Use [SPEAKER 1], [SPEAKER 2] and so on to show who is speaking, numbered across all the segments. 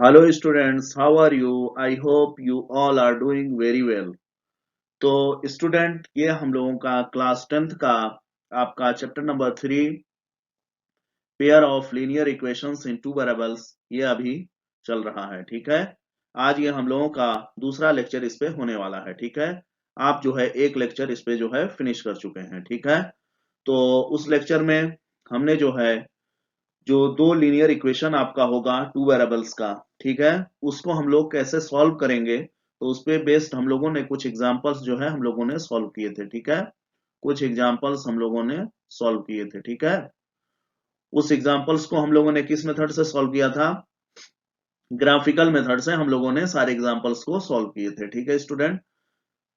[SPEAKER 1] Hello students, how are you? I hope you all are doing very well. तो student, ये हम लोगों का क्लास 10th का आपका chapter number 3, pair of linear equations in two variables, ये अभी चल रहा है। ठीक है, आज ये हम लोगों का दूसरा लेक्चर इस पे होने वाला है। ठीक है, आप जो है एक लेक्चर इस पे जो है फिनिश कर चुके हैं। ठीक है, तो उस लेक्चर में हमने जो है जो दो लीनियर इक्वेशन आपका होगा टू वेरिएबल्स का, ठीक है, उसको हम लोग कैसे सॉल्व करेंगे, तो उस पे बेस्ड हम लोगों ने कुछ एग्जांपल्स जो है हम लोगों ने सॉल्व किए थे। ठीक है, कुछ एग्जांपल्स हम लोगों ने सॉल्व किए थे। ठीक है, उस एग्जांपल्स को हम लोगों ने किस मेथड से सॉल्व किया था? ग्राफिकल मेथड से हम लोगों ने सारे एग्जांपल्स को सॉल्व किए थे। ठीक है स्टूडेंट,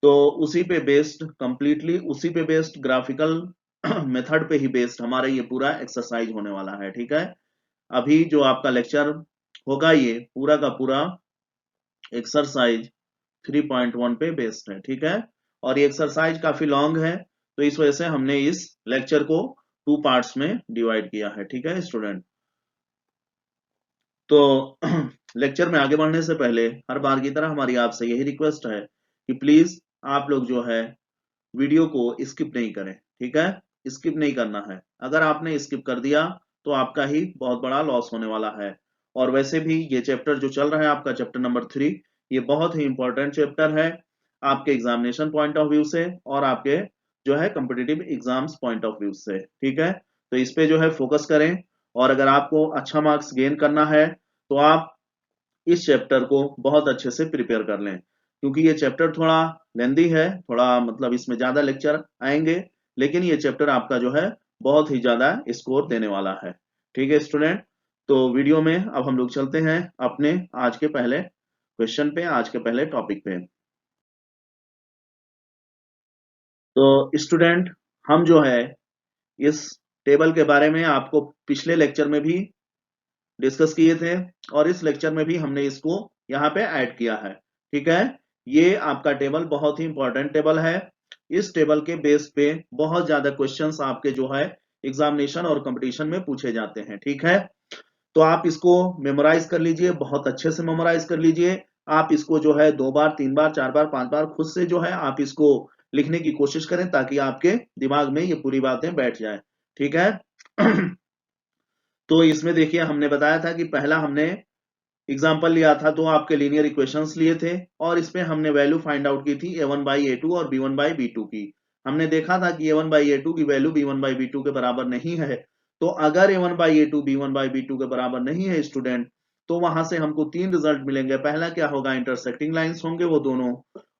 [SPEAKER 1] तो उसी पे बेस्ड, कंप्लीटली उसी पे बेस्ड, ग्राफिकल मेथड पे ही बेस्ड हमारा ये पूरा एक्सरसाइज होने वाला है। ठीक है, अभी जो आपका लेक्चर होगा ये पूरा का पूरा एक्सरसाइज 3.1 पे बेस्ड है। ठीक है, और ये एक्सरसाइज काफी लॉन्ग है, तो इस वजह से हमने इस लेक्चर को टू पार्ट्स में डिवाइड किया है। ठीक है स्टूडेंट, तो लेक्चर में आगे बढ़ने से पहले हर बार की तरह हमारी आपसे यही रिक्वेस्ट है कि प्लीज आप लोग जो है वीडियो को स्किप नहीं करें। ठीक है, स्किप नहीं करना है। अगर आपने स्किप कर दिया तो आपका ही बहुत बड़ा लॉस होने वाला है। और वैसे भी ये चैप्टर जो चल रहा है आपका चैप्टर नंबर 3, ये बहुत ही इंपॉर्टेंट चैप्टर है आपके एग्जामिनेशन पॉइंट ऑफ व्यू से और आपके जो है competitive exams point of view से। ठीक है, तो इस पे जो है फोकस करें, और अगर आपको अच्छा मार्क्स गेन करना है तो आप इस चैप्टर को बहुत अच्छे से प्रिपेयर कर लें, क्योंकि ये चैप्टर थोड़ा लेंदी है, थोड़ा मतलब इसमें ज्यादा लेक्चर आएंगे, लेकिन ये चैप्टर आपका जो है बहुत ही ज्यादा स्कोर देने वाला है। ठीक है स्टूडेंट, तो वीडियो में अब हम लोग चलते हैं अपने आज के पहले क्वेश्चन पे, आज के पहले टॉपिक पे। तो स्टूडेंट, हम जो है इस टेबल के बारे में आपको पिछले लेक्चर में भी डिस्कस किए थे, और इस लेक्चर में भी हमने इसको यहाँ पे ऐड किया है। ठीक है, ये आपका टेबल बहुत ही इंपॉर्टेंट टेबल है। इस टेबल के बेस पे बहुत ज्यादा क्वेश्चंस आपके जो है एग्जामिनेशन और कंपटीशन में पूछे जाते हैं। ठीक है, तो आप इसको मेमोराइज कर लीजिए, बहुत अच्छे से मेमोराइज कर लीजिए। आप इसको जो है 2 बार 3 बार 4 बार 5 बार खुद से जो है आप इसको लिखने की कोशिश करें, ताकि आपके दिमाग में ये पूरी बातें बैठ जाए। ठीक है तो इसमें देखिए, हमने बताया था कि पहला हमने एग्जाम्पल लिया था, दो आपके लीनियर इक्वेशंस लिए थे, और इसमें हमने वैल्यू फाइंड आउट की थी a1/a2 और b1/b2 की। हमने देखा था कि a1/a2 की वैल्यू b1/b2 के बराबर नहीं है। तो अगर a1/a2 b1/b2 के बराबर नहीं है स्टूडेंट, तो वहां से हमको तीन रिजल्ट मिलेंगे। पहला क्या होगा, इंटरसेक्टिंग लाइंस होंगे वो दोनों,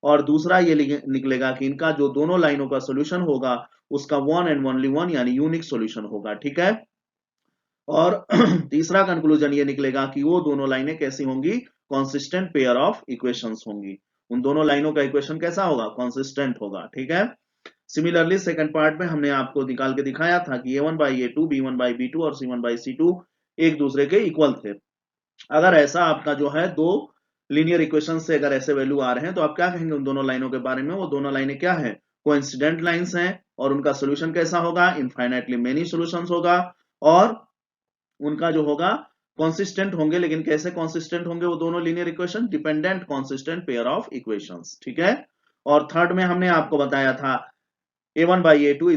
[SPEAKER 1] और दूसरा ये निकलेगा कि इनका जो दोनों लाइनों का सोल्यूशन होगा उसका वन एंड ओनली वन यानी यूनिक सोल्यूशन होगा। ठीक है, और तीसरा कंक्लूजन ये निकलेगा कि वो दोनों लाइनें कैसी होंगी, कॉन्सिस्टेंट पेयर ऑफ इक्वेशंस होंगी। उन दोनों लाइनों का इक्वेशन कैसा होगा, कॉन्सिस्टेंट होगा। ठीक है, सिमिलरली सेकंड पार्ट में हमने आपको निकाल के दिखाया था कि a1/a2 b1/b2 और c1/c2 एक दूसरे के इक्वल थे। अगर ऐसा आपका जो है दो लीनियर इक्वेशन से अगर ऐसे वैल्यू आ रहे हैं, तो आप क्या कहेंगे उन दोनों लाइनों के बारे में? वो दोनों लाइनें क्या है, कोइंसिडेंट लाइंस हैं, और उनका सोल्यूशन कैसा होगा, इनफाइनाइटली मेनी सॉल्यूशंस होगा, और उनका जो होगा कॉन्सिस्टेंट होंगे। लेकिन कैसे कॉन्सिस्टेंट होंगे वो दोनों linear equation? Dependent consistent pair of equations. ठीक है, और थर्ड में हमने आपको बताया था a1/a2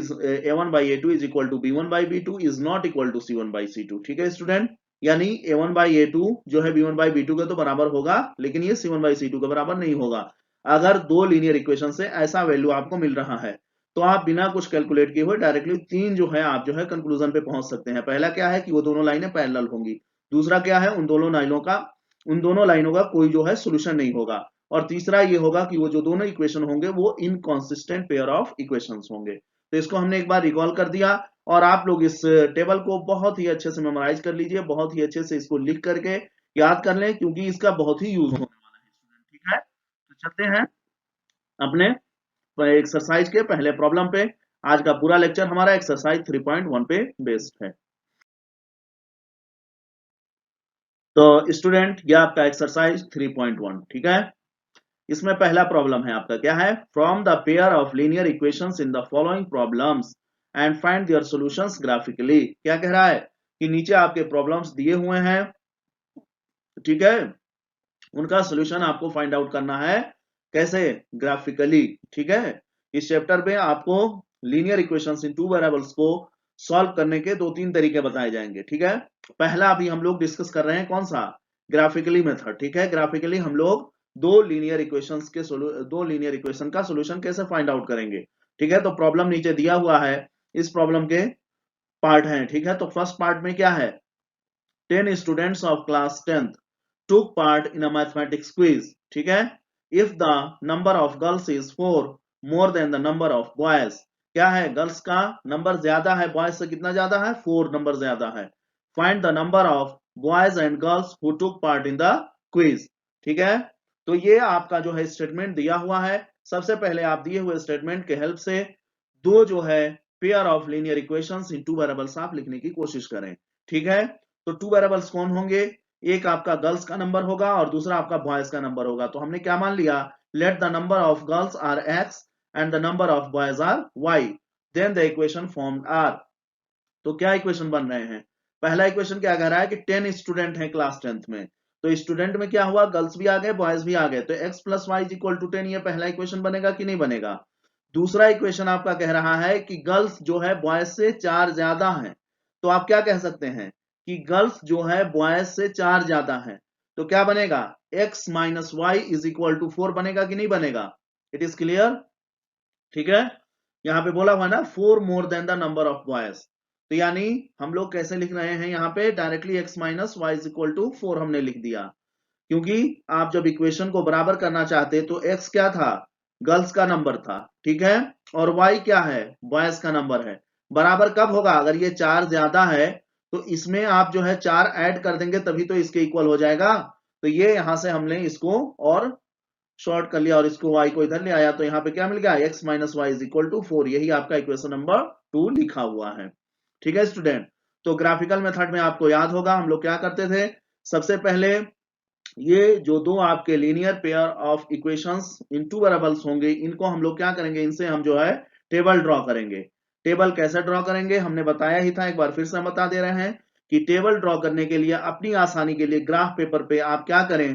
[SPEAKER 1] is equal to b1/b2 is not equal to c1/c2। ठीक है स्टूडेंट, यानी a1/a2 जो है b1/b2 के तो बराबर होगा, लेकिन ये c1/c2 के बराबर नहीं होगा। अगर दो लीनियर इक्वेशन से ऐसा वैल्यू आपको मिल रहा है, तो आप बिना कुछ कैलकुलेट किए हुए डायरेक्टली तीन जो है आप जो है कंक्लूजन पे पहुंच सकते हैं। पहला क्या है कि वो दोनों लाइनें पैरेलल होंगी। दूसरा क्या है, उन दोनों लाइनों का कोई जो है सोल्यूशन नहीं होगा। और तीसरा ये होगा कि वो जो दोनों इक्वेशन होंगे वो इनकॉन्सिस्टेंट पेयर ऑफ इक्वेशंस होंगे। तो इसको हमने एक बार रिकॉल कर दिया, और आप लोग इस टेबल को बहुत ही अच्छे से मेमोराइज कर लीजिए, बहुत ही अच्छे से इसको लिख करके याद कर लें, क्योंकि इसका बहुत ही यूज होने वाला है स्टूडेंट। ठीक है, तो चलते हैं अपने एक्सरसाइज के पहले प्रॉब्लम पे। आज का पूरा लेक्चर हमारा एक्सरसाइज 3.1 पे बेस्ड है। तो स्टूडेंट, ये आपका एक्सरसाइज 3.1। ठीक है, इसमें पहला प्रॉब्लम है आपका, क्या है, from the pair of linear equations in the following problems and find their solutions graphically. क्या कह रहा है कि नीचे आपके प्रॉब्लम्स दिए हुए हैं, ठीक है, उनका सोल्यूशन आपको फाइंड आउट करना है। कैसे? ग्राफिकली। ठीक है, इस चैप्टर में आपको linear equations in two variables को सॉल्व करने के 2-3 तरीके बताए जाएंगे। ठीक है, पहला अभी हम लोग डिस्कस कर रहे हैं कौन सा? Graphically method. ठीक है, ग्राफिकली हम लोग दो लीनियर इक्वेशन का सोल्यूशन कैसे फाइंड आउट करेंगे। ठीक है, तो प्रॉब्लम नीचे दिया हुआ है, इस प्रॉब्लम के पार्ट हैं। ठीक है, तो फर्स्ट पार्ट में क्या है? 10 students of class 10th took part in a mathematics quiz. ठीक है, if the number of girls is 4 more than the number of boys, क्या है? गर्ल्स का नंबर ज्यादा है, बॉयज से कितना ज्यादा है? 4 नंबर ज्यादा है। Find the number of boys and girls who took part in the quiz. ठीक है, तो ये आपका जो है स्टेटमेंट दिया हुआ है। सबसे पहले आप दिए हुए स्टेटमेंट के हेल्प से दो जो है pair of linear equations in two variables आप लिखने की कोशिश करें। ठीक है, तो टू वेरिएबल्स कौन होंगे? एक आपका गर्ल्स का नंबर होगा और दूसरा आपका बॉयज का नंबर होगा। तो हमने क्या मान लिया? Let the number of girls are x and the number of boys are y, then the equation formed are. तो क्या इक्वेशन बन रहे हैं? पहला इक्वेशन क्या कह रहा है कि 10 स्टूडेंट हैं क्लास 10th में, तो स्टूडेंट में क्या हुआ? गर्ल्स भी आ गए, बॉयज भी आ गए, तो x plus y equal to 10, ये पहला इक्वेशन बनेगा कि नहीं बनेगा? दूसरा इक्वेशन आपका कह रहा है कि गर्ल्स जो है बॉयज से 4 ज्यादा है, तो आप क्या कह सकते हैं कि गर्ल्स जो है बॉयज से 4 ज्यादा है, तो क्या बनेगा? x minus y is equal to 4 बनेगा कि नहीं बनेगा? It is clear? ठीक है, यहां पे बोला हुआ ना 4 more than the number of boys, तो यानी हम लोग कैसे लिख रहे हैं यहाँ पे? Directly x minus y is equal to 4 हमने लिख दिया, क्योंकि आप जब इक्वेशन को बराबर करना चाहते तो x क्या था? गर्ल्स का नंबर था। ठीक है, और y क्या है? बॉयज का नंबर है। बराबर कब होगा? अगर ये 4 ज्यादा है तो इसमें आप जो है 4 ऐड कर देंगे तभी तो इसके इक्वल हो जाएगा। तो ये यहां से हमने इसको और शॉर्ट कर लिया और इसको y को इधर ले आया, तो यहाँ पे क्या मिल गया? x minus y is equal to 4, यही आपका इक्वेशन नंबर 2 लिखा हुआ है। ठीक है स्टूडेंट, तो ग्राफिकल मेथड में आपको याद होगा हम लोग क्या करते थे? सबसे पहले ये जो दो आपके linear pair of equations in two variables होंगे, इनको हम लोग क्या करेंगे? इनसे हम जो है टेबल ड्रॉ करेंगे। टेबल कैसे ड्रॉ करेंगे हमने बताया ही था, एक बार फिर से हम बता दे रहे हैं कि टेबल ड्रॉ करने के लिए अपनी आसानी के लिए ग्राफ पेपर पे आप क्या करें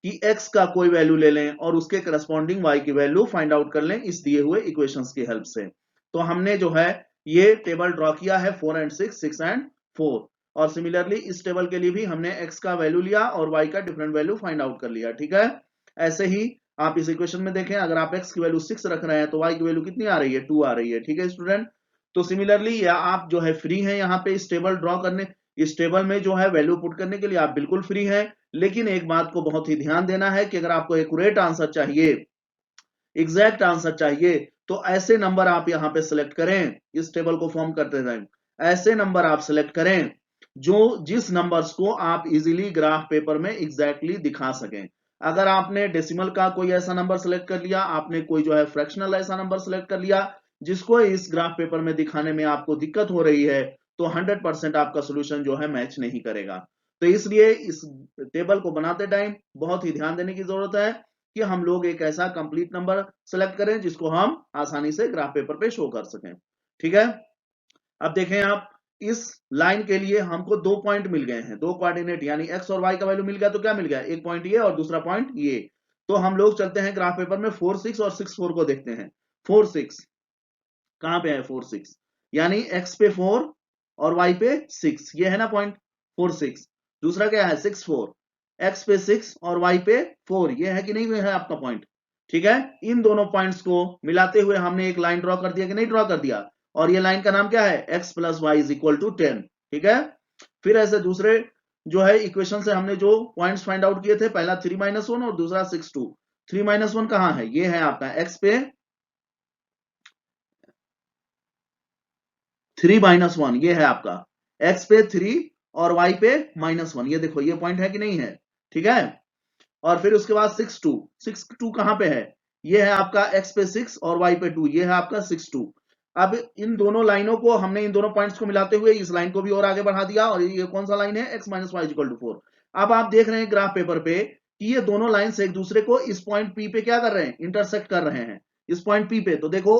[SPEAKER 1] कि x का कोई वैल्यू ले लें और उसके करस्पॉन्डिंग y की वैल्यू फाइंड आउट कर लें इस दिए हुए इक्वेशंस की हेल्प से। तो हमने जो है ये टेबल ड्रॉ किया है 4 एंड 6, 6 एंड 4, और सिमिलरली इस टेबल के लिए भी हमने x का वैल्यू लिया और y का डिफरेंट वैल्यू फाइंड आउट कर लिया। ठीक है, ऐसे ही आप इस इक्वेशन में देखें, अगर आप x की वैल्यू 6 रख रहे हैं तो y की वैल्यू कितनी आ रही है? 2 आ रही है। ठीक है स्टूडेंट, तो सिमिलरली या आप जो है फ्री हैं यहाँ पे इस टेबल ड्रॉ करने, इस टेबल में जो है वैल्यू पुट करने के लिए आप बिल्कुल फ्री हैं। लेकिन एक बात को बहुत ही ध्यान देना है कि अगर आपको एक्यूरेट आंसर चाहिए, एग्जैक्ट आंसर चाहिए, तो ऐसे नंबर आप यहां पे सिलेक्ट करें, इस टेबल को फॉर्म करते टाइम ऐसे नंबर आप सिलेक्ट करें जो जिस नंबर्स को आप इजीली ग्राफ पेपर में एग्जैक्टली दिखा सकें। अगर आपने डेसिमल का कोई ऐसा नंबर सिलेक्ट कर लिया, आपने कोई जो है फ्रैक्शनल ऐसा नंबर सिलेक्ट कर लिया जिसको इस ग्राफ पेपर में दिखाने में आपको दिक्कत हो रही है, तो 100% आपका सोल्यूशन जो है मैच नहीं करेगा। तो इसलिए इस टेबल को बनाते टाइम बहुत ही ध्यान देने की जरूरत है कि हम लोग एक ऐसा कंप्लीट नंबर सेलेक्ट करें जिसको हम आसानी से ग्राफ पेपर पे शो कर सकें। ठीक है, अब देखें आप, इस लाइन के लिए हमको 2 पॉइंट मिल गए हैं, 2 कोऑर्डिनेट, यानी x और y का वैल्यू मिल गया, तो क्या मिल गया? एक पॉइंट ये और दूसरा पॉइंट ये। तो हम लोग चलते हैं ग्राफ पेपर में 4 6 और 6 4 को देखते हैं। 4 6 कहां पे है? 4 6 यानी x पे 4 और y पे 6, ये है ना पॉइंट 4 6। दूसरा क्या है? 6 4, x पे 6 और y पे 4, ये है कि नहीं है आपका पॉइंट? ठीक है, इन दोनों पॉइंट्स को मिलाते हुए हमने एक लाइन ड्रॉ कर दिया कि नहीं ड्रॉ कर दिया? और ये लाइन का नाम क्या है? x plus y is equal to 10। ठीक है, फिर ऐसे दूसरे जो है इक्वेशन से हमने जो पॉइंट्स फाइंड आउट किए थे, पहला 3 माइनस 1 और दूसरा 6 2। 3 माइनस 1 कहां है? ये है आपका x पे 3 माइनस 1, ये है आपका x पे 3 और y पे -1, ये देखो ये पॉइंट है कि नहीं है? ठीक है, और फिर उसके बाद 6 2, 6 2 कहां पे है? ये है आपका x पे 6 और y पे 2, ये है आपका 6 2। अब इन दोनों लाइनों को हमने, इन दोनों पॉइंट्स को मिलाते हुए इस लाइन को भी और आगे बढ़ा दिया, और ये कौन सा लाइन है? x minus y equal to 4। अब आप देख रहे हैं ग्राफ पेपर पे कि ये दोनों लाइन्स एक दूसरे को इस पॉइंट P पे क्या कर रहे हैं? इंटरसेक्ट कर रहे हैं इस पॉइंट P पे। तो देखो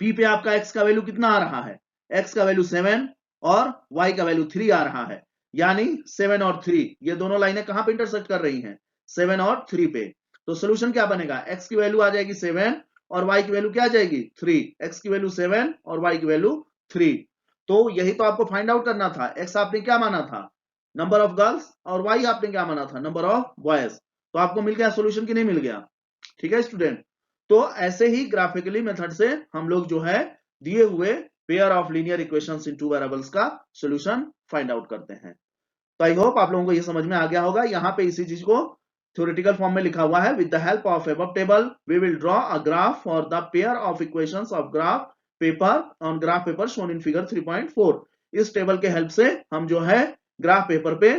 [SPEAKER 1] P पे आपका x का वैल्यू कितना आ रहा है? x का वैल्यू 7 और y का वैल्यू 3 आ रहा है। यानी 7 और 3 ये दोनों लाइनें कहां पे इंटरसेक्ट कर रही हैं? 7 और 3 पे। तो सोल्यूशन क्या बनेगा? x की वैल्यू आ जाएगी 7 और y की वैल्यू क्या आ जाएगी? 3। x की वैल्यू 7 और y की वैल्यू 3। तो यही तो आपको फाइंड आउट करना था। x आपने क्या माना था? नंबर ऑफ गर्ल्स, और y आपने क्या माना था? Number of boys. तो आपको मिल गया सोल्यूशन कि नहीं मिल गया? ठीक है स्टूडेंट। तो ऐसे ही ग्राफिकली मेथड से हम लोग जो है दिए हुए pair of linear equations in two variables का सॉल्यूशन फाइंड आउट करते हैं। तो आई होप आप लोगों को ये समझ में आ गया होगा। यहाँ पे इसी चीज को थ्योरेटिकल फॉर्म में लिखा हुआ है। With the help of above table we will draw a graph for the pair of equations of graph paper on graph paper shown in figure 3.4। इस टेबल के हेल्प से हम जो है ग्राफ पेपर पे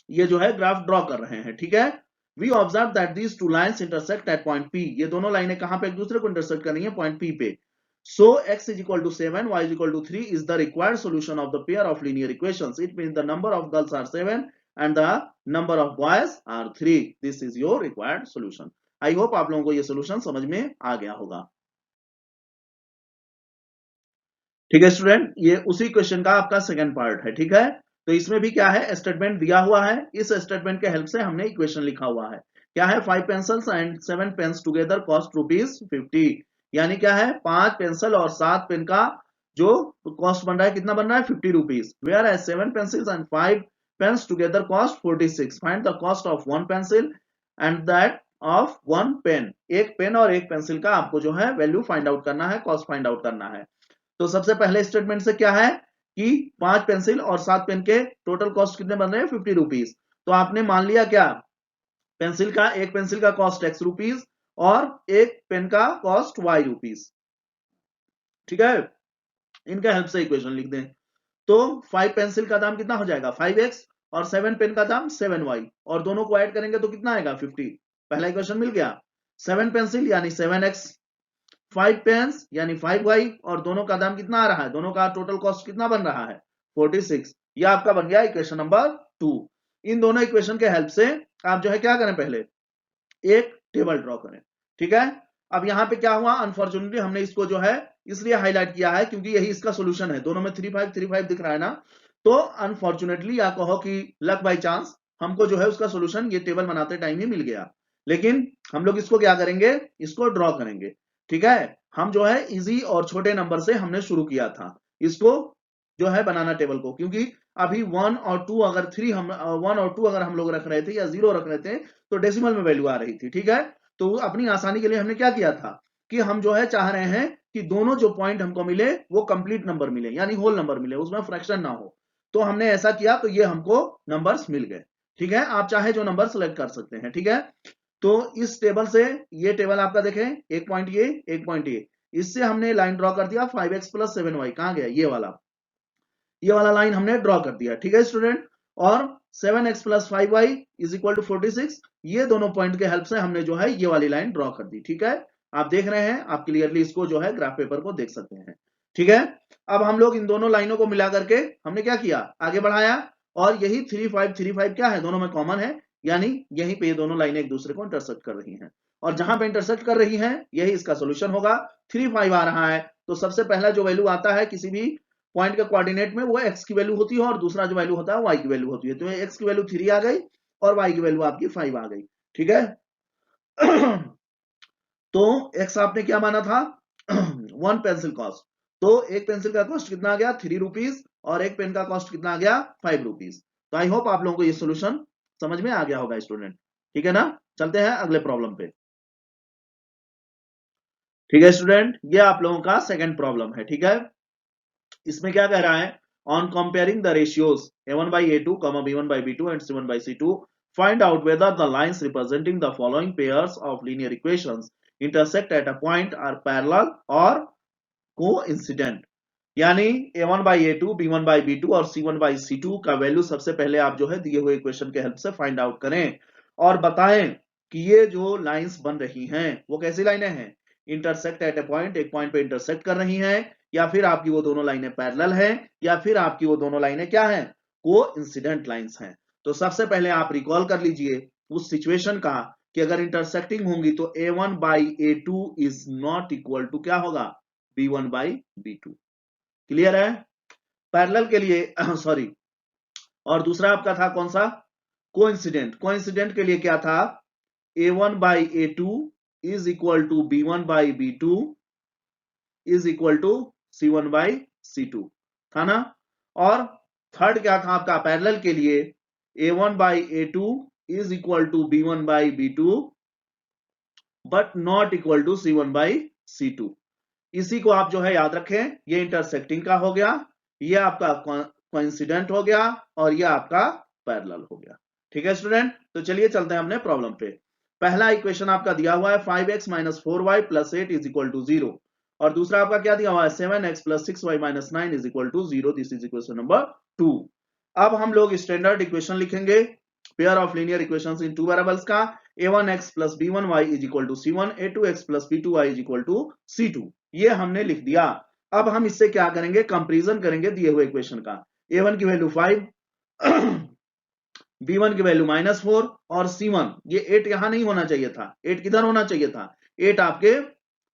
[SPEAKER 1] ये जो है ग्राफ ड्रॉ कर रहे हैं। ठीक है। We observe that these two lines intersect at point P. ये दोनों लाइनें कहां पे एक दूसरे को इंटरसेक्ट कर रही है? पॉइंट पी पे। So x is equal to 7, y is equal to 3 is the required solution of the pair of linear equations. It means the number of girls are 7 and the number of boys are 3. This is your required solution. I hope आप लोगों को ये solution समझ में आ गया होगा। ठीक है स्टूडेंट, ये उसी क्वेश्चन का आपका सेकंड पार्ट है। ठीक है। तो इसमें भी क्या है? स्टेटमेंट दिया हुआ है। इस स्टेटमेंट के हेल्प से हमने इक्वेशन लिखा हुआ है। क्या है? 5 pencils and 7 pens together cost ₹50। यानी क्या है? 5 पेंसिल और 7 पेन का जो कॉस्ट बन रहा है कितना बन रहा है? ₹50। Whereas 7 pencils and 5 pens together cost 46। Find the cost of 1 pencil and that of 1 pen. एक पेन और एक पेंसिल का आपको जो है वैल्यू फाइंड आउट करना है, कॉस्ट फाइंड आउट करना है। तो सबसे पहले स्टेटमेंट से क्या है कि 5 पेंसिल और 7 पेन के टोटल कॉस्ट कितने बन रहे हैं? ₹50। तो आपने मान लिया क्या? पेंसिल का, एक पेंसिल का कॉस्ट ₹X और एक पेन का कॉस्ट ₹Y। ठीक है। इनका हेल्प से इक्वेशन लिख दें। तो 5 पेंसिल का दाम कितना हो जाएगा? 5x और 7 पेन का दाम 7y और दोनों को ऐड करेंगे तो कितना आएगा? 50। पहला इक्वेशन मिल गया। 7 पेंसिल यानी 7x, 5 पेन्स यानी 5y और दोनों का दाम कितना आ रहा है? दोनों का टोटल कॉस्ट कितना बन रहा है? 46। यह आपका बन गया इक्वेशन नंबर 2। इन दोनों इक्वेशन के हेल्प से आप जो है क्या करें? पहले एक टेबल ड्रॉ करें। ठीक है। अब यहां पे क्या हुआ? अनफॉर्चुनेटली हमने इसको जो है इसलिए हाईलाइट किया है क्योंकि यही इसका सोल्यूशन है। दोनों में 3 5 दिख रहा है ना। तो अनफॉर्चुनेटली या कहो कि लक बाई चांस हमको जो है उसका सोल्यूशन ये टेबल बनाते टाइम ही मिल गया। लेकिन हम लोग इसको क्या करेंगे? इसको ड्रॉ करेंगे। ठीक है। हम जो है इजी और छोटे नंबर से हमने शुरू किया था इसको जो है बनाना टेबल को, क्योंकि अभी 1 और 2 अगर 3 हम 1 और 2 अगर हम लोग रख रहे थे या 0 रख रहे थे तो डेसिमल में वैल्यू आ रही थी। ठीक है। तो अपनी आसानी के लिए हमने क्या किया था कि हम जो है चाह रहे हैं कि दोनों जो पॉइंट हमको मिले वो कंप्लीट नंबर मिले, यानी होल नंबर मिले, उसमें फ्रैक्शन ना हो। तो हमने ऐसा किया तो ये हमको नंबर्स मिल गए। ठीक है। आप चाहे जो नंबर सेलेक्ट कर सकते हैं। ठीक है। तो इस टेबल से, ये टेबल आपका देखें, एक पॉइंट ये, एक पॉइंट ये, इससे हमने लाइन ड्रॉ कर दिया 5x प्लस 7y। कहां गया? ये वाला लाइन हमने ड्रॉ कर दिया। ठीक है स्टूडेंट। और 7x plus 5y is equal to 46। ये दोनों पॉइंट के हेल्प से हमने जो है ये वाली लाइन ड्रॉ कर दी। ठीक है। आप देख रहे हैं, आप क्लियरली इसको जो है ग्राफ पेपर को देख सकते हैं। ठीक है। अब हम लोग इन दोनों लाइनों को मिला करके हमने क्या किया? आगे बढ़ाया। और यही 3 5 3 5 क्या है? दोनों में कॉमन है, यानी यहीं पे ये दोनों लाइनें एक दूसरे को इंटरसेक्ट कर रही हैं। और जहां पे इंटरसेक्ट कर रही हैं यही इसका सोल्यूशन होगा। 3 5 आ रहा है तो सबसे पहला जो वैल्यू आता है किसी भी पॉइंट के कोऑर्डिनेट में वो x की वैल्यू होती है और दूसरा जो वैल्यू होता है y की वैल्यू होती है। तो x की वैल्यू 3 आ गई और y की वैल्यू आपकी 5 आ गई। ठीक है। तो x आपने क्या माना था? 1 पेंसिल कॉस्ट। तो एक पेंसिल का कॉस्ट कितना आ गया? ₹3 और एक पेन का कॉस्ट कितना आ गया? ₹5। तो आई होप आप लोगों को ये सोल्यूशन समझ में आ गया होगा स्टूडेंट। ठीक है ना। चलते हैं अगले प्रॉब्लम पे। ठीक है स्टूडेंट, ये आप लोगों का सेकंड प्रॉब्लम है। ठीक है। इसमें क्या कह रहा है? On comparing the ratios a1/a2, b1/b2 and c1/c2, find out whether the lines representing the following pairs of linear equations intersect at a point are parallel or coincident। यानी a1/a2, b1/b2 और c1/c2 का value सबसे पहले आप जो है दिए हुए इक्वेशन के हेल्प से फाइंड आउट करें और बताएं कि ये जो लाइंस बन रही हैं वो कैसी लाइनें हैं? इंटरसेक्ट एट ए पॉइंट, एक पॉइंट पे इंटरसेक्ट कर रही हैं, या फिर आपकी वो दोनों लाइनें पैरेलल हैं, या फिर आपकी वो दोनों लाइनें क्या हैं? कोइंसिडेंट लाइंस हैं। तो सबसे पहले आप रिकॉल कर लीजिए उस सिचुएशन का कि अगर इंटरसेक्टिंग होंगी तो a1/a2 is not equal to क्या होगा? b1/b2। क्लियर है? पैरेलल के लिए सॉरी, और दूसरा आपका था कौन सा, कोइंसिडेंट। कोइंसिडेंट के लिए क्या था, A1 by A2 is equal to B1 by B2 is equal to C1 by C2 था ना। और थर्ड क्या था आपका पैरेलल के लिए, A1 by A2 is equal to B1 by B2 but not equal to C1 by C2। इसी को आप जो है याद रखें, ये इंटरसेक्टिंग का हो गया, ये आपका कोइंसिडेंट हो गया, और ये आपका पैरेलल हो गया। ठीक है स्टूडेंट, तो चलिए चलते हैं अपने प्रॉब्लम पे। पहला इक्वेशन आपका दिया हुआ है 5x minus 4y plus 8 is equal to 0, और दूसरा आपका क्या दिया हुआ है 7x plus 6y minus 9 is equal to 0। This is equation number 2। अब हम लोग स्टैंडर्ड इक्वेशन लिखेंगे, pair of linear equations in two variables का। a1x plus b1y is equal to c1, a2x plus b2y is equal to c2। ये हमने लिख दिया। अब हम इससे क्या करेंगे, कंपैरिजन करेंगे दिए हुए इक्वेशन का। a1 की वैल्यू 5, b1 की वैल्यू -4 और c1, ये 8 यहां नहीं होना चाहिए था, 8 किधर होना चाहिए था, 8 आपके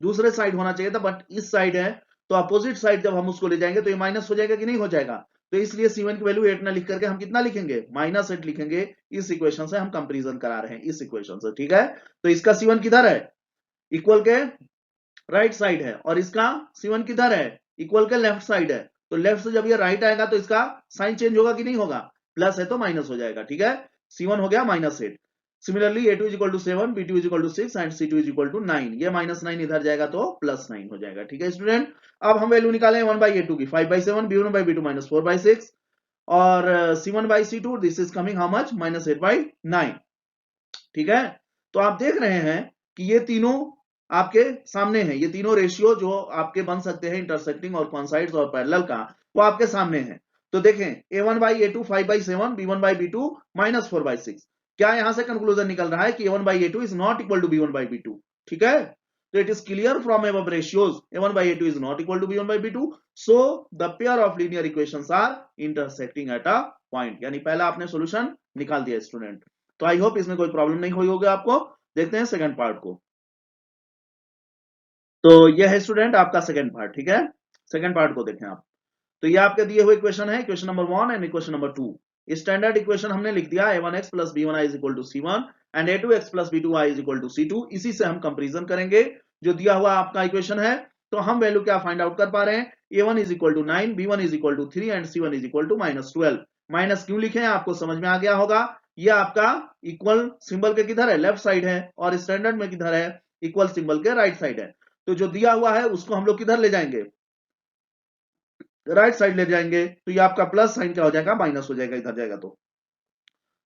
[SPEAKER 1] दूसरे साइड होना चाहिए था, बट इस साइड है, तो अपोजिट साइड जब हम उसको ले जाएंगे तो ये माइनस हो जाएगा कि नहीं हो जाएगा। तो इसलिए c1 की वैल्यू 8 ना लिख करके हम कितना लिखेंगे, -8 लिखेंगे। इस इक्वेशन से हम कंपैरिजन करा रहे हैं, इस इक्वेशन से। ठीक है, तो इसका c1 किधर है, इक्वल के राइट साइड है, और इसका c1 किधर है, इक्वल के लेफ्ट साइड है। तो लेफ्ट से जब ये राइट आएगा तो इसका साइन चेंज होगा कि नहीं होगा, प्लस है तो माइनस हो जाएगा। ठीक है, c1 हो गया -8। Similarly a2 is equal to 7, b2 is equal to 6 and c2 is equal to 9। ये -9 इधर जाएगा तो +9 हो जाएगा। ठीक है स्टूडेंट, अब हम वैल्यू निकालें 1 बाई a2 की 5/7, b1 बाई b2 -4/6, और c1 by c2 this is coming how much, -8/9। ठीक है, तो आप देख रहे हैं कि ये तीनों आपके सामने हैं, ये तीनों रेशियो जो आपके बन सकते हैं इंटरसेक्टिंग और कॉन्साइड्स और पैरेलल का, वो आपके सामने है। तो देखें a1 by a2 5/7, b1 by b2 -4/6। क्या यहां से कंक्लूजन निकल रहा है कि a1 by a2 is not equal to b1 by b2। ठीक है, तो it is clear from above ratios a1 by a2 is not equal to b1 by b2, so the pair of linear equations are intersecting at a point। यानी पहला आपने solution निकाल दिया student. तो I hope इसमें कोई problem नहीं हुई होगी आपको। देखते हैं सेकंड पार्ट को। तो यह है स्टूडेंट आपका सेकंड पार्ट। ठीक है, सेकंड पार्ट को देखें आप। तो ये आपके दिए हुए इक्वेशन है, equation number 1 and equation number 2। Standard equation हमने लिख दिया a1x plus b1i is equal to c1 and a2x plus b2i is equal to c2। इसी से हम कंपैरिजन करेंगे जो दिया हुआ आपका इक्वेशन है। तो हम वैल्यू क्या फाइंड आउट कर पा रहे हैं, a1 is equal to 9, b1 is equal to 3 and c1 is equal to -12। Minus क्यों लिखे हैं आपको समझ में आ गया होगा। ये आपका इक्वल सिंबल के किधर है, लेफ्ट साइड है, और स्टैंडर्ड में किधर है, इक्वल सिंबल के राइट साइड है। तो जो दिया हुआ है उसको हम लोग किधर ले जाएंगे, राइट साइड ले जाएंगे, तो ये आपका प्लस साइन क्या हो जाएगा, माइनस हो जाएगा, इधर जाएगा तो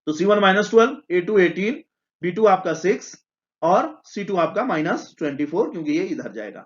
[SPEAKER 1] c1 -12, a2 18, b2 आपका 6 और c2 आपका -24, क्योंकि ये इधर जाएगा।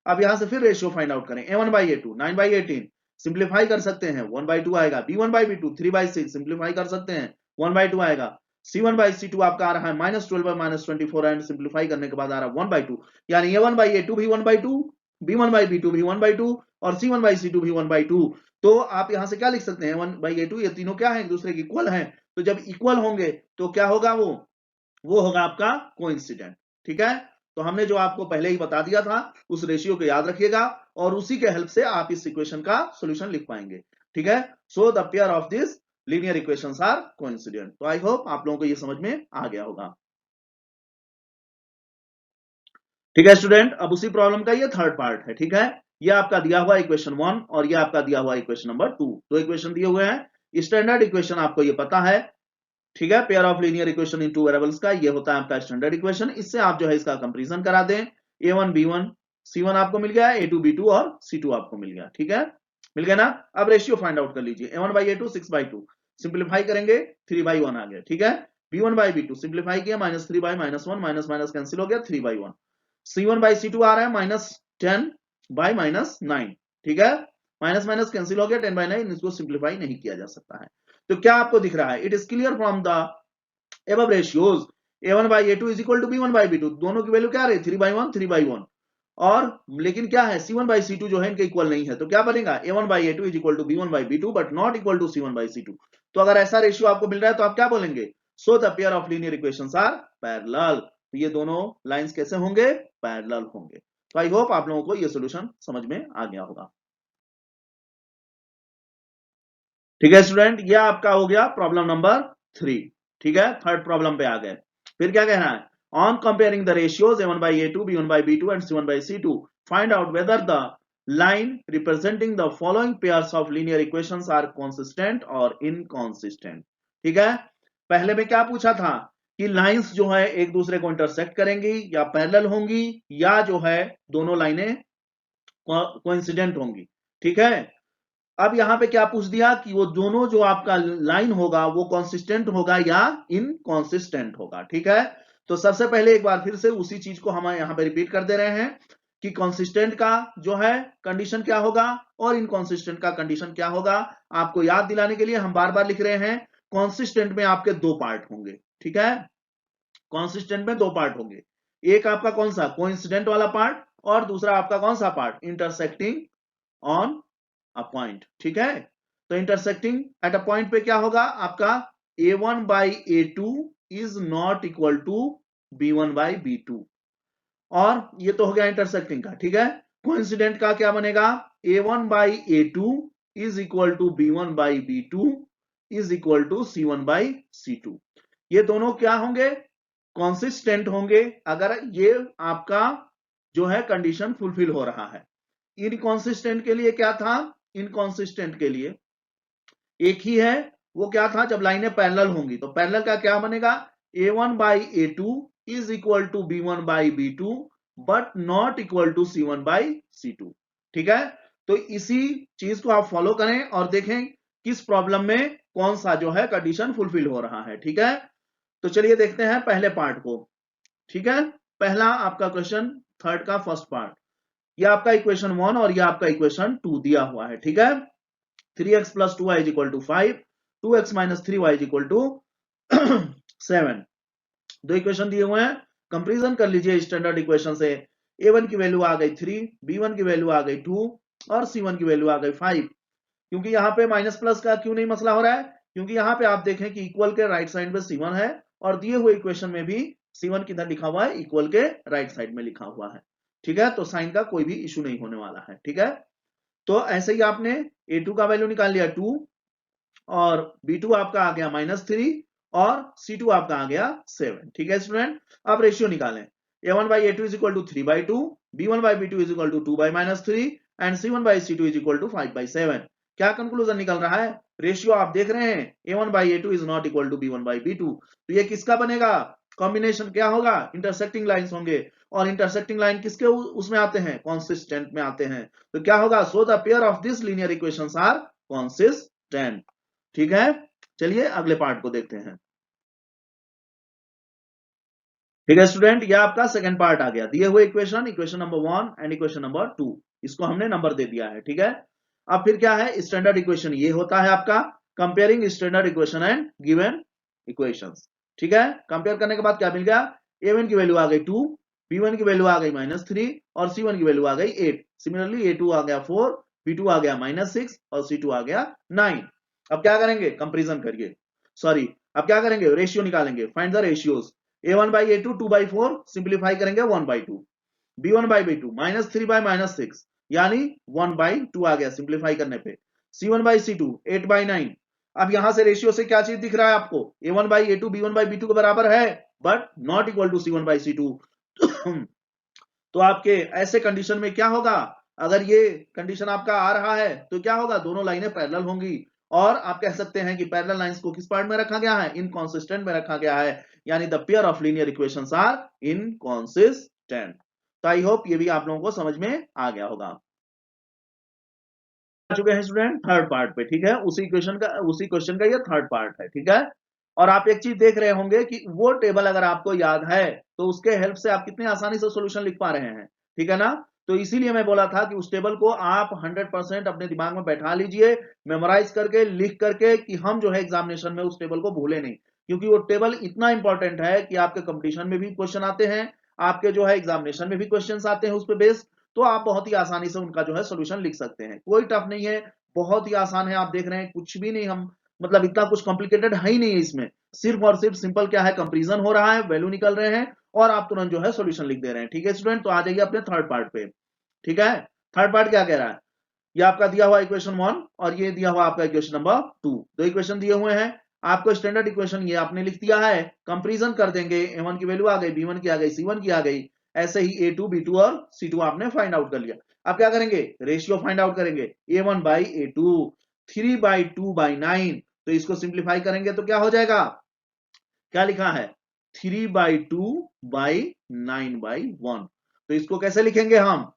[SPEAKER 1] अब यहां से फिर रेशियो फाइंड आउट करें, a1 बाई a2 9/18, सिंप्लीफाई कर सकते हैं 1/2 आएगा, b1 बाई b2 3/6, सिंप्लीफाई कर सकते हैं 1/2 आएगा, c1 बाई c2 आपका आ रहा है -12 -24 एंड सिंप्लीफाई करने के बाद आ रहा है 1/2। यानी a1 बाई a2 भी 1/2, b1 बाई b2 भी 1/2 और c1 बाई c2 भी 1/2। तो आप यहां से क्या लिख सकते हैं, 1/a2, ये तीनों क्या है, एक दूसरे के इक्वल हैं। तो जब इक्वल होंगे तो क्या होगा, वो होगा आपका कोइंसिडेंट। ठीक है, तो हमने जो आपको पहले ही बता दिया था उस रेशियो को याद रखिएगा, और उसी के हेल्प से आप इस इक्वेशन का सॉल्यूशन लिख पाएंगे। ठीक है, so the pair of this linear equations are coincident. तो आई होप आप लोगों को ये समझ में आ गया होगा। ठीक है स्टूडेंट, अब उसी प्रॉब्लम का ये थर्ड पार्ट है। ठीक है, ये आपका दिया हुआ इक्वेशन 1 और ये आपका दिया हुआ इक्वेशन नंबर 2। दो इक्वेशन दिए हुए हैं। स्टैंडर्ड इक्वेशन आपको ये पता है। ठीक है, pair of linear equation in two variables का ये होता है आपका स्टैंडर्ड इक्वेशन। इससे आप जो है इसका कंपैरिजन करा दें, a1 b1 c1 आपको मिल गया, a2 b2 और c2 आपको मिल गया। ठीक है, मिल गया ना। अब रेशियो फाइंड आउट कर लीजिए, a1 बाई a2 6/2, सिंप्लीफाई करेंगे 3/1 आ गया। ठीक है, b1 बाई b2 सिंप्लीफाई किया -3 बाई -1, माइनस माइनस कैंसिल हो गया 3/1। c1 बाई c2 आ रहा है -10 बाई -9। ठीक है, माइनस माइनस कैंसिल हो गया 10/9, इसको सिंप्लीफाई नहीं किया जा सकता है। तो क्या आपको दिख रहा है, it is clear from the above ratios a1 by a2 is equal to b1 by b2, दोनों की वैल्यू क्या रही, 3/1 3/1। और लेकिन क्या है, c1 by c2 जो है इनके इक्वल नहीं है, तो क्या बनेगा, a1 by a2 is equal to b1 by b2 but not equal to c1 by c2। तो अगर ऐसा रेशियो आपको मिल रहा है तो आप क्या बोलेंगे, so the pair of linear equations are parallel. तो ये दोनों लाइंस कैसे होंगे, पैरेलल होंगे। तो आई होप आप लोगों को ये सॉल्यूशन समझ में आ गया होगा। ठीक है स्टूडेंट, ये आपका हो गया प्रॉब्लम नंबर 3। ठीक है, थर्ड प्रॉब्लम पे आ गए। फिर क्या कहना है, on comparing the ratios a1/a2 b1/b2 and c1/c2 find out whether the line representing the following pairs of linear equations are consistent or inconsistent। ठीक है, पहले में क्या पूछा था कि लाइंस जो है एक दूसरे को इंटरसेक्ट करेंगी या पैरेलल होंगी या जो है दोनों लाइनें कोइंसिडेंट होंगी। ठीक है, अब यहां पे क्या पूछ दिया कि वो दोनों जो आपका लाइन होगा वो कंसिस्टेंट होगा या इनकंसिस्टेंट होगा। ठीक है, तो सबसे पहले एक बार फिर से उसी चीज को हम यहां पे रिपीट कर दे रहे हैं कि कंसिस्टेंट का जो है कंडीशन क्या होगा और इनकंसिस्टेंट का कंडीशन क्या होगा। आपको याद दिलाने के लिए हम बार बार लिख रहे हैं, कंसिस्टेंट में आपके दो पार्ट होंगे। ठीक है, कंसिस्टेंट में दो पार्ट होंगे, एक आपका कौन सा कोइंसिडेंट वाला पार्ट और दूसरा आपका कौन सा part intersecting on a point. ठीक है, तो इंटरसेक्टिंग एट अ पॉइंट पे क्या होगा आपका a1/a2 is not equal to b1/b2, और ये तो हो गया इंटरसेक्टिंग का। ठीक है, कोइंसिडेंट का क्या बनेगा, a1/a2 is equal to b1/b2 is equal to c1/c2। ये दोनों क्या होंगे, कॉन्सिस्टेंट होंगे अगर ये आपका जो है कंडीशन फुलफिल हो रहा है। इनकॉन्सिस्टेंट के लिए क्या था, इनकॉन्सिस्टेंट के लिए एक ही है, वो क्या था, जब लाइनें पैरेलल होंगी तो पैरेलल का क्या बनेगा, a1/a2 is equal to b1/b2 but not equal to c1/c2। ठीक है, तो इसी चीज को आप फॉलो करें और देखें किस प्रॉब्लम में कौन सा जो है कंडीशन फुलफिल हो रहा है। ठीक है, तो चलिए देखते हैं पहले पार्ट को। ठीक है, पहला आपका क्वेश्चन थर्ड का फर्स्ट पार्ट, ये आपका इक्वेशन 1 और ये आपका इक्वेशन 2 दिया हुआ है। ठीक है, 3x + 2y = 5, 2x - 3y = 7, दो इक्वेशन दिए हुए हैं, कंपैरिजन कर लीजिए स्टैंडर्ड इक्वेशन से। a1 की वैल्यू आ गई 3, b1 की वैल्यू आ गई 2 और c1 की वैल्यू आ गई 5। क्योंकि यहाँ पे माइनस प्लस का क्यों नहीं मसला हो रहा है, क्योंकि यहाँ पे आप देखें कि इक्वल के राइट साइड में c1 है और दिए हुए इक्वेशन में भी c1 किधर लिखा हुआ है, इक्वल के राइट साइड में लिखा हुआ है। ठीक है, तो साइन का कोई भी इश्यू नहीं होने वाला है। ठीक है, तो ऐसे ही आपने a2 का वैल्यू निकाल लिया 2 और b2 आपका आ गया -3 और c2 आपका आ गया 7। ठीक है स्टूडेंट, अब रेशियो निकालें, a1/a2 = 3/2, b1/b2 = 2/-3 एंड c1/c2 = 5/7। क्या कंक्लूजन निकल रहा है, रेशियो आप देख रहे हैं a1/a2 is not equal to b1/b2, तो ये किसका बनेगा, कॉम्बिनेशन क्या होगा, इंटरसेक्टिंग लाइंस होंगे और इंटरसेक्टिंग लाइन किसके उसमें आते हैं, कॉन्सिस्टेंट में आते हैं। तो क्या होगा, so the pair of this linear equations are consistent. ठीक है, चलिए अगले पार्ट को देखते हैं। ठीक है स्टूडेंट, ये आपका सेकंड पार्ट आ गया, दिए हुए equation, equation number 1 and equation number 2, इसको हमने नंबर दे दिया है। ठीक है, अब फिर क्या है, स्टैंडर्ड इक्वेशन ये होता है आपका comparing standard equation and given equations. ठीक है, कंपेयर करने के बाद क्या मिल गया, a1 की वैल्यू आ गई 2, b1 की वैल्यू आ गई -3 और c1 की वैल्यू आ गई 8। सिमिलरली a2 आ गया 4, b2 आ गया -6 और c2 आ गया 9। अब क्या करेंगे, कंपेरिजन करिए, सॉरी अब क्या करेंगे, रेशियो निकालेंगे, find the ratios. a1/a2 2/4 simplify करेंगे 1/2, b1/b2 -3/-6 यानी 1/2 आ गया सिंप्लीफाई करने पे, c1/c2 8/9। अब यहां से रेशियो से क्या चीज दिख रहा है आपको, a1/a2 b1/b2 के बराबर है but not equal to c1/c2। तो आपके ऐसे कंडीशन में क्या होगा, अगर ये कंडीशन आपका आ रहा है तो क्या होगा, दोनों लाइनें पैरेलल होंगी और आप कह सकते हैं कि पैरेलल लाइंस को किस पार्ट में रखा गया है, इनकॉन्सिस्टेंट में रखा गया है, यानी the pair of linear equations are inconsistent. तो आई होप ये भी आप लोगों को समझ में आ गया होगा। आ चुके हैं स्टूडेंट थर्ड पार्ट पे। ठीक है, उसी क्वेश्चन का ये थर्ड पार्ट है। ठीक है, और आप एक चीज देख रहे होंगे कि वो टेबल अगर आपको याद है तो उसके हेल्प से आप कितने आसानी से सॉल्यूशन लिख पा रहे हैं। ठीक है ना, तो इसीलिए मैं बोला था कि उस टेबल को आप 100% अपने दिमाग में बैठा लीजिए, मेमोराइज करके लिख करके, कि हम जो है एग्जामिनेशन में उस टेबल को भूले नहीं, क्योंकि वो टेबल इतना इंपॉर्टेंट है कि आपके कंपटीशन में भी क्वेश्चन आते हैं, आपके जो है एग्जामिनेशन में भी क्वेश्चन आते हैं उस पर बेस्ड, तो आप बहुत ही आसानी से उनका जो है सोल्यूशन लिख सकते हैं। कोई टफ नहीं है, बहुत ही आसान है। आप देख रहे हैं कुछ भी नहीं, हम मतलब इतना कुछ कॉम्प्लिकेटेड है ही नहीं है इसमें, सिर्फ और सिर्फ सिंपल क्या है, कंपैरिजन हो रहा है, वैल्यू निकल रहे हैं और आप तुरंत जो है सॉल्यूशन लिख दे रहे हैं। ठीक है स्टूडेंट, तो आ जाइए अपने थर्ड पार्ट पे। ठीक है, थर्ड पार्ट क्या कह रहा है, ये आपका दिया हुआ इक्वेशन 1 और ये दिया हुआ आपका इक्वेशन नंबर 2, दो इक्वेशन दिए हुए हैं। आपको स्टैंडर्ड इक्वेशन ये आपने लिख दिया है, कंपैरिजन कर देंगे, a1 की वैल्यू आ गई, b1 की आ गई, c1 की आ गई, ऐसे ही a2 b2 और c2 आपने फाइंड आउट कर लिया। अब क्या करेंगे, रेशियो फाइंड आउट करेंगे, a1 बाई a2, 3/2/9, तो इसको सिंप्लीफाई करेंगे तो क्या हो जाएगा, क्या लिखा है 3/2/9/1, तो इसको कैसे लिखेंगे हम,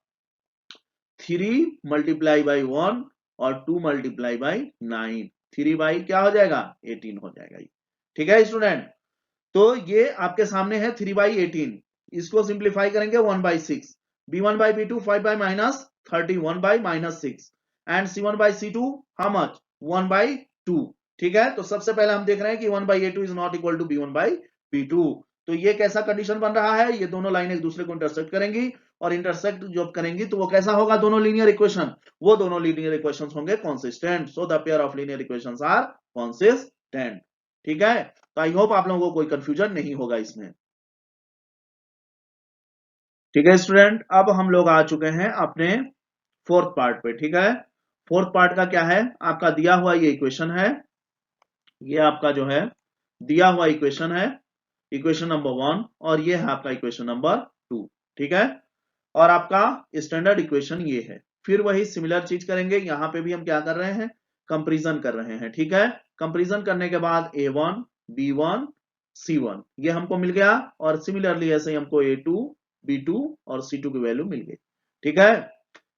[SPEAKER 1] 3 मल्टीप्लाई बाई 1 और 2 मल्टीप्लाई बाई 9, 3 बाई क्या हो जाएगा 18 हो जाएगा। ठीक है स्टूडेंट, तो ये आपके सामने है 3/18, इसको सिंप्लीफाई करेंगे 1/6, b1 by b2 5 by minus 31 by -6 and c1 by c2 how much 1/2। ठीक है, तो सबसे पहले हम देख रहे हैं कि 1/a2 is not equal to b1 by b2, तो ये कैसा कंडीशन बन रहा है, ये दोनों लाइन एक दूसरे को इंटरसेक्ट करेंगी और इंटरसेक्ट जब करेंगी तो वो कैसा होगा, दोनों लीनियर इक्वेशन, वो दोनों लीनियर इक्वेशंस होंगे consistent, so the pair of linear equations are consistent. ठीक है, तो आई होप आप लोगों को कोई कंफ्यूजन नहीं होगा इसमें। ठीक है स्टूडेंट, अब हम लोग आ चुके हैं अपने फोर्थ पार्ट पे। ठीक है, फोर्थ पार्ट का क्या है, आपका दिया हुआ ये इक्वेशन है, ये आपका जो है दिया हुआ इक्वेशन है, इक्वेशन नंबर 1, और ये है आपका इक्वेशन नंबर 2। ठीक है, और आपका स्टैंडर्ड इक्वेशन ये है। फिर वही सिमिलर चीज करेंगे, यहां पे भी हम क्या कर रहे हैं, कंपैरिजन कर रहे हैं। ठीक है, कंपैरिजन करने के बाद a1 b1 c1 ये हमको मिल गया, और सिमिलरली ऐसे ही हमको a2 b2 और c2 की वैल्यू मिल गई। ठीक है,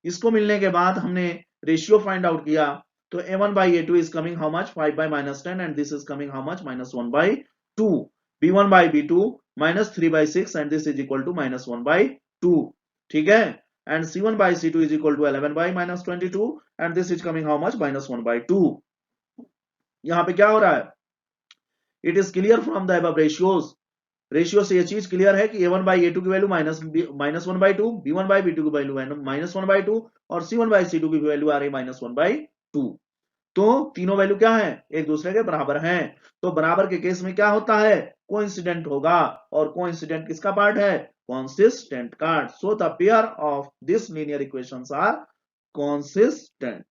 [SPEAKER 1] इसको मिलने के बाद हमने रेशियो फाइंड आउट किया, तो a1 by a2 is coming how much 5 by -10 and this is coming how much -1/2, b1 by b2 -3/6 and this is equal to -1/2। ठीक है, and c1 by c2 is equal to 11 by -22 and this is coming how much -1/2। यहां पे क्या हो रहा है, it is clear from the above ratios, ratio से ये चीज क्लियर है कि a1 बाई a2 की वैल्यू -1/2, b1 बाई b2 की वैल्यू -1/2 और c1 बाई c2 की वैल्यू आ रही -1/2। तो तीनों वैल्यू क्या है, एक दूसरे के बराबर हैं। तो बराबर के केस में क्या होता है, कोइंसिडेंट होगा, और कोइंसिडेंट किसका पार्ट है, कंसिस्टेंट का। So the pair of this linear equations are consistent.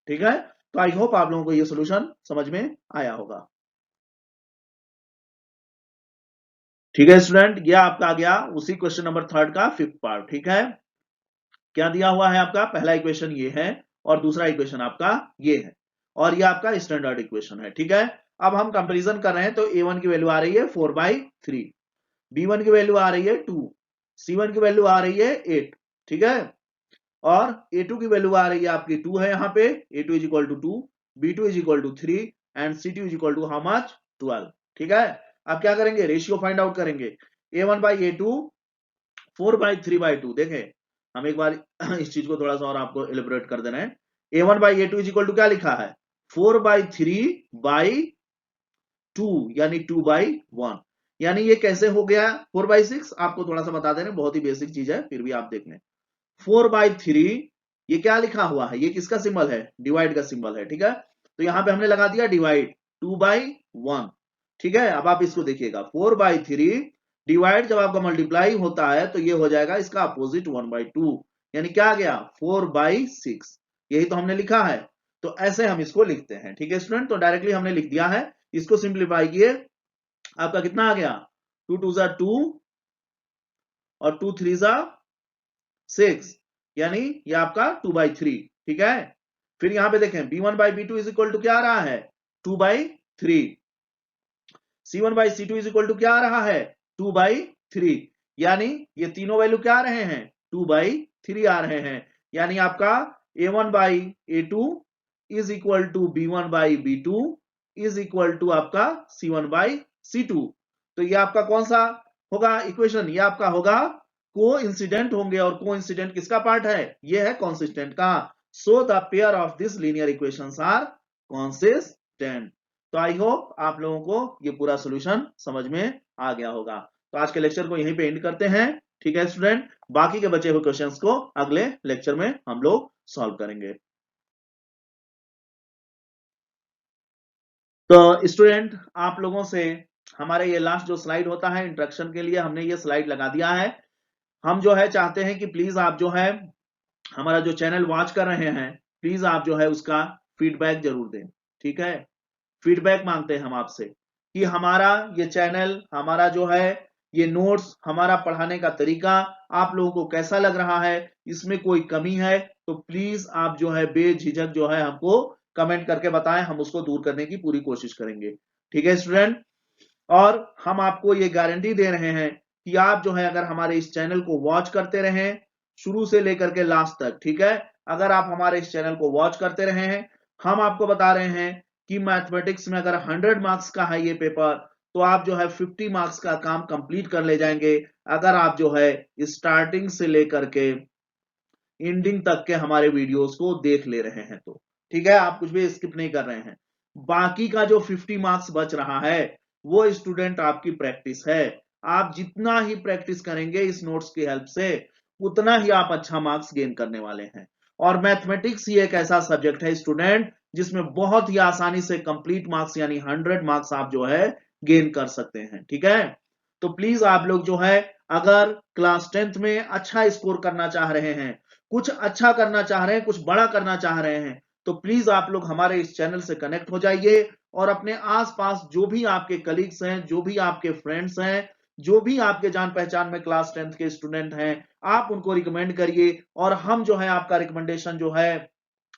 [SPEAKER 1] ठीक है, तो आई होप आप लोगों को ये सॉल्यूशन समझ में आया होगा। ठीक है स्टूडेंट, ये आपका आ गया उसी क्वेश्चन नंबर 3 का 5th पार्ट। ठीक है, क्या दिया हुआ है आपका, पहला इक्वेशन ये है और दूसरा इक्वेशन आपका ये है, और ये आपका स्टैंडर्ड इक्वेशन है। ठीक है, अब हम कंपैरिजन कर रहे हैं, तो a1 की वैल्यू आ रही है 4/3, b1 की वैल्यू आ रही है 2, c1 की वैल्यू आ रही है 8। ठीक है, और a2 की वैल्यू आ रही है आपकी 2 है यहाँ पे, a2 is equal to 2, b2 is equal to 3 and c2 is equal to how much 12। ठीक है, अब क्या करेंगे, रेशियो फाइंड आउट करेंगे, a1 बाई a2 4/3/2। देखें, हम एक बार इस चीज को थोड़ा सा और आपको एलिब्रेट कर देना है, a1 by a2 is equal to क्या लिखा है 4/3/2 यानी 2/1, यानी ये कैसे हो गया 4/6, आपको थोड़ा सा बता देना, बहुत ही बेसिक चीज है, फिर भी आप देख लें। 4/3 ये क्या लिखा हुआ है, ये किसका सिंबल है, डिवाइड का सिंबल है। ठीक है, तो यहां पे हमने लगा दिया डिवाइड 2/1। ठीक है, अब आप इसको देखिएगा, 4/3 डिवाइड जब आपका मल्टीप्लाई होता है तो ये हो जाएगा इसका अपोजिट 1/2, यानी क्या आ गया 4/6, यही तो हमने लिखा है। तो ऐसे हम इसको लिखते हैं। ठीक है स्टूडेंट, तो डायरेक्टली हमने लिख दिया है, इसको सिंप्लीफाई किए, आपका कितना आ गया 2 2 जा 2 और 2 3 जा 6, यानी ये आपका 2/3। ठीक है, फिर यहां पे देखें b1 by b2 is equal to क्या आ रहा है 2/3, c1 by c2 is equal to क्या आ रहा है 2/3, यानी ये तीनों वैल्यू क्या आ रहे हैं 2/3 आ रहे हैं, यानी आपका a1 by a2 is equal to b1 by b2 is equal to आपका c1 बाई c2। तो ये आपका कौन सा होगा इक्वेशन, ये आपका होगा कोइंसिडेंट होंगे, और कोइंसिडेंट किसका पार्ट है, ये है कंसिस्टेंट का। So the pair of this linear equations are consistent. तो आई होप आप लोगों को ये पूरा सॉल्यूशन समझ में आ गया होगा। तो आज के लेक्चर को यहीं पे एंड करते हैं। ठीक है स्टूडेंट, बाकी के बचे हुए क्वेश्चंस को अगले लेक्चर में हम लोग सॉल्व करेंगे। तो स्टूडेंट, आप लोगों से हमारे ये लास्ट जो स्लाइड होता है इंट्रोडक्शन के लिए, हमने ये स्लाइड लगा दिया है। हम जो है चाहते हैं कि प्लीज आप जो है हमारा जो चैनल वॉच कर रहे हैं, प्लीज आप जो है उसका फीडबैक जरूर दें, ठीक है। फीडबैक मांगते हैं हम आपसे कि हमारा ये चैनल, हमारा जो है ये नोट्स, हमारा पढ़ाने का तरीका आप लोगों को कैसा लग रहा है, इसमें कोई कमी है तो प्लीज आप जो है बेझिझक जो है हमको कमेंट करके बताएं, हम उसको दूर करने की पूरी कोशिश करेंगे, ठीक है स्टूडेंट। और हम आपको ये गारंटी दे रहे हैं कि आप जो है अगर हमारे इस चैनल को वॉच करते रहें शुरू से लेकर के लास्ट तक, ठीक है, अगर आप हमारे इस चैनल को वॉच करते रहे हैं, हम आपको बता रहे हैं कि मैथमेटिक्स में अगर 100 मार्क्स का है ये पेपर तो आप जो है 50 मार्क्स का काम कंप्लीट कर ले जाएंगे अगर आप जो है स्टार्टिंग से लेकर के एंडिंग तक के हमारे वीडियोस को देख ले रहे हैं तो, ठीक है, आप कुछ भी स्किप नहीं कर रहे हैं। बाकी का जो 50 मार्क्स बच रहा है वो स्टूडेंट आपकी प्रैक्टिस है। आप जितना ही प्रैक्टिस करेंगे इस नोट्स की हेल्प से उतना ही आप अच्छा मार्क्स गेन करने वाले हैं। और मैथमेटिक्स ही एक ऐसा सब्जेक्ट है स्टूडेंट जिसमें बहुत ही आसानी से कंप्लीट मार्क्स यानी 100 मार्क्स आप जो है गेन कर सकते हैं, ठीक है। तो प्लीज आप लोग जो है अगर क्लास 10th में अच्छा स्कोर करना चाह रहे हैं, कुछ अच्छा करना चाह रहे हैं, कुछ बड़ा करना चाह रहे हैं, तो प्लीज आप लोग हमारे इस चैनल से कनेक्ट हो जाइए और अपने आसपास जो भी आपके कलीग्स हैं, जो भी आपके फ्रेंड्स हैं, जो भी आपके जान पहचान में क्लास 10th के स्टूडेंट हैं, आप उनको रिकमेंड करिए और हम जो है आपका रिकमेंडेशन जो है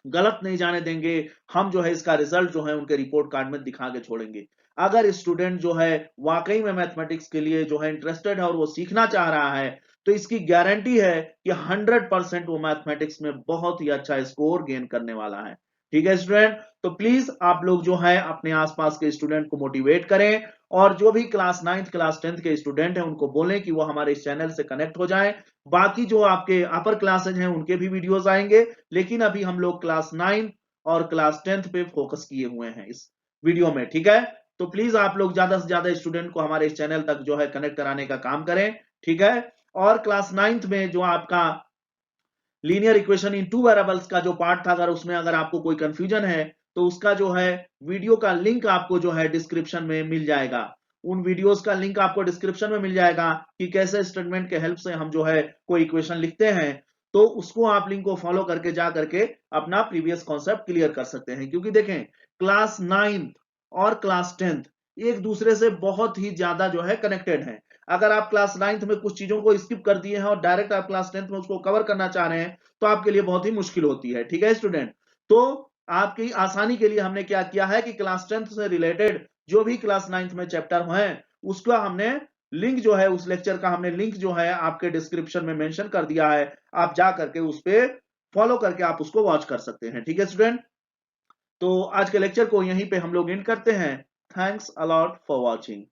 [SPEAKER 1] गलत नहीं जाने देंगे। हम जो है इसका रिजल्ट जो है उनके रिपोर्ट कार्ड में दिखा के छोड़ेंगे। अगर स्टूडेंट जो है वाकई में मैथमेटिक्स के लिए जो है इंटरेस्टेड है और वो सीखना चाह रहा है तो इसकी गारंटी है कि 100% वो मैथमेटिक्स में बहुत ही अच्छा स्कोर गेन करने वाला है, ठीक है स्टूडेंट। तो प्लीज आप लोग जो है अपने आसपास के स्टूडेंट को मोटिवेट करें और जो भी क्लास 9th क्लास 10th के स्टूडेंट हैं उनको बोलें कि वो हमारे इस चैनल से कनेक्ट हो जाएं। बाकी जो आपके अपर क्लासेज हैं उनके भी वीडियोस आएंगे, लेकिन अभी हम लोग क्लास 9 और क्लास 10th पे फोकस किए हुए हैं इस वीडियो में, ठीक है। तो प्लीज आप लोग ज्यादा से ज्यादा स्टूडेंट को हमारे इस चैनल तक जो है कनेक्ट कराने का काम करें, ठीक है। और क्लास 9th में जो आपका linear equation in two variables का जो पार्ट था, अगर उसमें अगर आपको कोई कंफ्यूजन है तो उसका जो है वीडियो का लिंक आपको जो है डिस्क्रिप्शन में मिल जाएगा। उन वीडियोस का लिंक आपको डिस्क्रिप्शन में मिल जाएगा कि कैसे स्टेटमेंट के हेल्प से हम जो है कोई इक्वेशन लिखते हैं, तो उसको आप लिंक को फॉलो करके जा करके अपना प्रीवियस कॉन्सेप्ट क्लियर कर सकते हैं। क्योंकि देखें क्लास 9th और क्लास 10th एक दूसरे से बहुत ही ज्यादा जो है कनेक्टेड है। अगर आप क्लास 9th में कुछ चीजों को स्किप कर दिए हैं और डायरेक्ट आप क्लास 10th में उसको कवर करना चाह रहे हैं तो आपके लिए बहुत ही मुश्किल होती है, ठीक है स्टूडेंट। तो आपकी आसानी के लिए हमने क्या किया है कि क्लास 10th से रिलेटेड जो भी क्लास 9th में चैप्टर है उसका हमने लिंक जो है उस लेक्चर का हमने लिंक जो है आपके डिस्क्रिप्शन में मेंशन कर दिया है। आप जा करके उस पर फॉलो करके आप उसको वॉच कर सकते हैं, ठीक है स्टूडेंट। तो आज के लेक्चर को यहीं पे हम लोग एंड करते हैं। Thanks a lot for watching.